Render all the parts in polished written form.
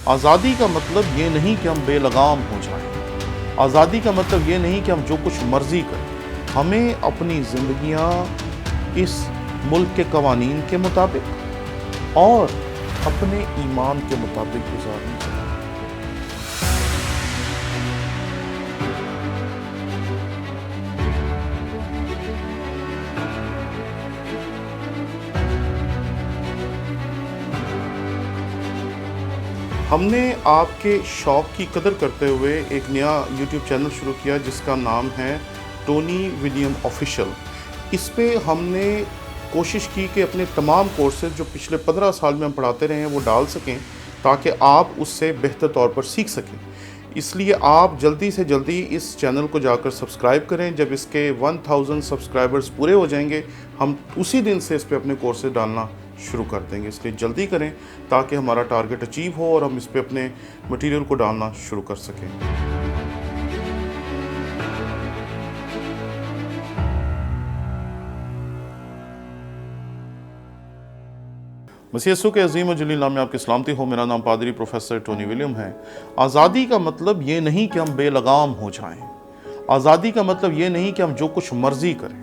آزادی کا مطلب یہ نہیں کہ ہم بے لگام ہو جائیں، آزادی کا مطلب یہ نہیں کہ ہم جو کچھ مرضی کریں، ہمیں اپنی زندگیاں اس ملک کے قوانین کے مطابق اور اپنے ایمان کے مطابق گزارنی چاہیے۔ ہم نے آپ کے شوق کی قدر کرتے ہوئے ایک نیا یوٹیوب چینل شروع کیا جس کا نام ہے ٹونی ولیم آفیشل۔ اس پہ ہم نے کوشش کی کہ اپنے تمام کورسز جو پچھلے 15 سال میں ہم پڑھاتے رہے ہیں وہ ڈال سکیں تاکہ آپ اس سے بہتر طور پر سیکھ سکیں۔ اس لیے آپ جلدی سے جلدی اس چینل کو جا کر سبسکرائب کریں۔ جب اس کے 1000 سبسکرائبرز پورے ہو جائیں گے ہم اسی دن سے اس پہ اپنے کورسز ڈالنا شروع کر دیں گے، اس لیے جلدی کریں تاکہ ہمارا ٹارگٹ اچیو ہو اور ہم اس پہ اپنے مٹیریل کو ڈالنا شروع کر سکیں۔ مسیح یسوع کے عظیم و جلیل نام میں آپ کی سلامتی ہو۔ میرا نام پادری پروفیسر ٹونی ولیم ہے۔ آزادی کا مطلب یہ نہیں کہ ہم بے لگام ہو جائیں، آزادی کا مطلب یہ نہیں کہ ہم جو کچھ مرضی کریں۔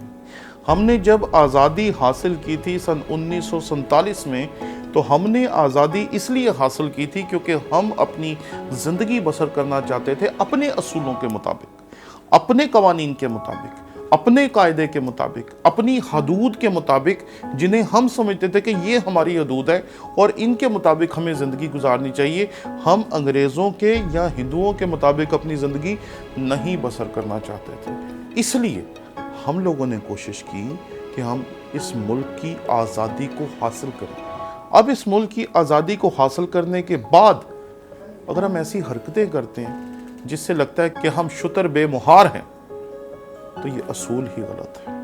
ہم نے جب آزادی حاصل کی تھی سن 1947 میں تو ہم نے آزادی اس لیے حاصل کی تھی کیونکہ ہم اپنی زندگی بسر کرنا چاہتے تھے اپنے اصولوں کے مطابق، اپنے قوانین کے مطابق، اپنے قاعدے کے مطابق، اپنی حدود کے مطابق، جنہیں ہم سمجھتے تھے کہ یہ ہماری حدود ہے اور ان کے مطابق ہمیں زندگی گزارنی چاہیے۔ ہم انگریزوں کے یا ہندوؤں کے مطابق اپنی زندگی نہیں بسر کرنا چاہتے تھے۔ اس لیے ہم لوگوں نے کوشش کی کہ ہم اس ملک کی آزادی کو حاصل کریں۔ اب اس ملک کی آزادی کو حاصل کرنے کے بعد اگر ہم ایسی حرکتیں کرتے ہیں جس سے لگتا ہے کہ ہم شتر بے مہار ہیں تو یہ اصول ہی غلط ہے۔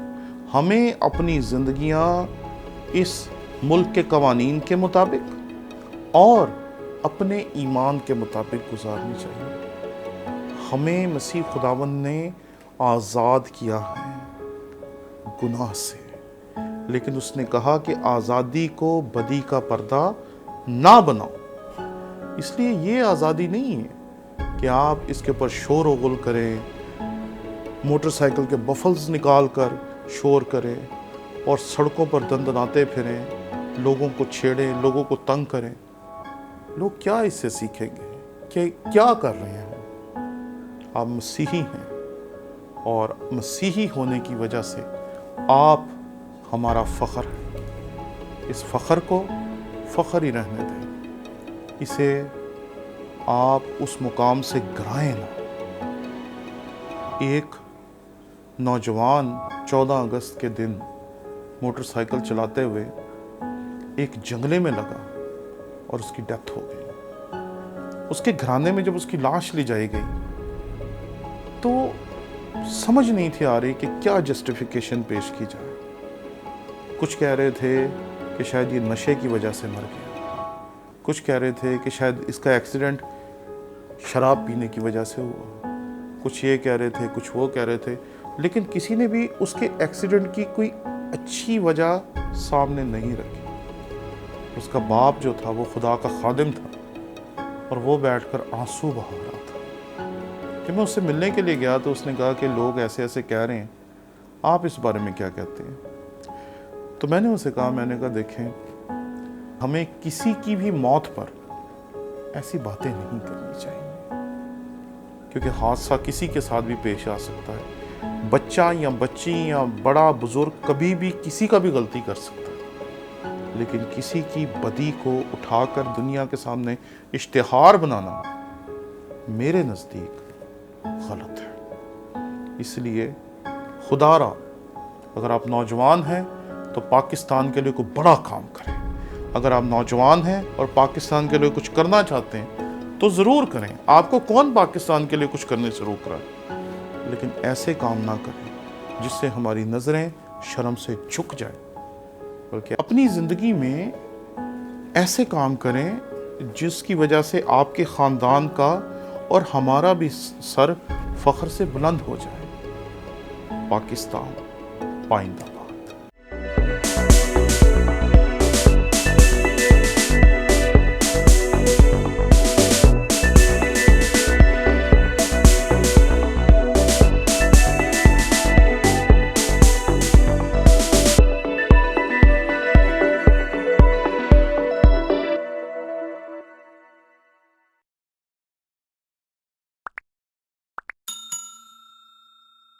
ہمیں اپنی زندگیاں اس ملک کے قوانین کے مطابق اور اپنے ایمان کے مطابق گزارنی چاہیے۔ ہمیں مسیح خداوند نے آزاد کیا ہے گناہ سے، لیکن اس نے کہا کہ آزادی کو بدی کا پردہ نہ بناؤ۔ اس لیے یہ آزادی نہیں ہے کہ آپ اس کے اوپر شور و غل کریں، موٹر سائیکل کے بفلز نکال کر شور کریں اور سڑکوں پر دندناتے پھریں، لوگوں کو چھیڑیں، لوگوں کو تنگ کریں۔ لوگ کیا اس سے سیکھیں گے کہ کیا کر رہے ہیں؟ آپ مسیحی ہیں اور مسیحی ہونے کی وجہ سے آپ ہمارا فخر ہے۔ اس فخر کو فخر ہی رہنے دیں، اسے آپ اس مقام سے گرائیں نہ۔ ایک نوجوان 14 اگست کے دن موٹر سائیکل چلاتے ہوئے ایک جنگلے میں لگا اور اس کی ڈیتھ ہو گئی۔ اس کے گھرانے میں جب اس کی لاش لی جائی گئی تو سمجھ نہیں تھی آ رہی کہ کیا جسٹیفیکیشن پیش کی جائے۔ کچھ کہہ رہے تھے کہ شاید یہ نشے کی وجہ سے مر گیا، کچھ کہہ رہے تھے کہ شاید اس کا ایکسیڈنٹ شراب پینے کی وجہ سے ہوا، کچھ یہ کہہ رہے تھے، کچھ وہ کہہ رہے تھے، لیکن کسی نے بھی اس کے ایکسیڈنٹ کی کوئی اچھی وجہ سامنے نہیں رکھی۔ اس کا باپ جو تھا وہ خدا کا خادم تھا اور وہ بیٹھ کر آنسو بہا رہا تھا۔ جب میں اس سے ملنے کے لیے گیا تو اس نے کہا کہ لوگ ایسے ایسے کہہ رہے ہیں، آپ اس بارے میں کیا کہتے ہیں؟ تو میں نے اسے کہا، میں نے کہا دیکھیں، ہمیں کسی کی بھی موت پر ایسی باتیں نہیں کرنی چاہیے کیونکہ حادثہ کسی کے ساتھ بھی پیش آ سکتا ہے۔ بچہ یا بچی یا بڑا بزرگ کبھی بھی کسی کا بھی غلطی کر سکتا ہے، لیکن کسی کی بدی کو اٹھا کر دنیا کے سامنے اشتہار بنانا میرے نزدیک غلط ہے۔ اس لیے خدا را اگر آپ نوجوان ہیں تو پاکستان کے لیے کوئی بڑا کام کریں۔ اگر آپ نوجوان ہیں اور پاکستان کے لیے کچھ کرنا چاہتے ہیں تو ضرور کریں۔ آپ کو کون پاکستان کے لیے کچھ کرنے سے روک رہا ہے؟ لیکن ایسے کام نہ کریں جس سے ہماری نظریں شرم سے جھک جائیں، بلکہ اپنی زندگی میں ایسے کام کریں جس کی وجہ سے آپ کے خاندان کا اور ہمارا بھی سر فخر سے بلند ہو جائے۔ پاکستان پائندہ۔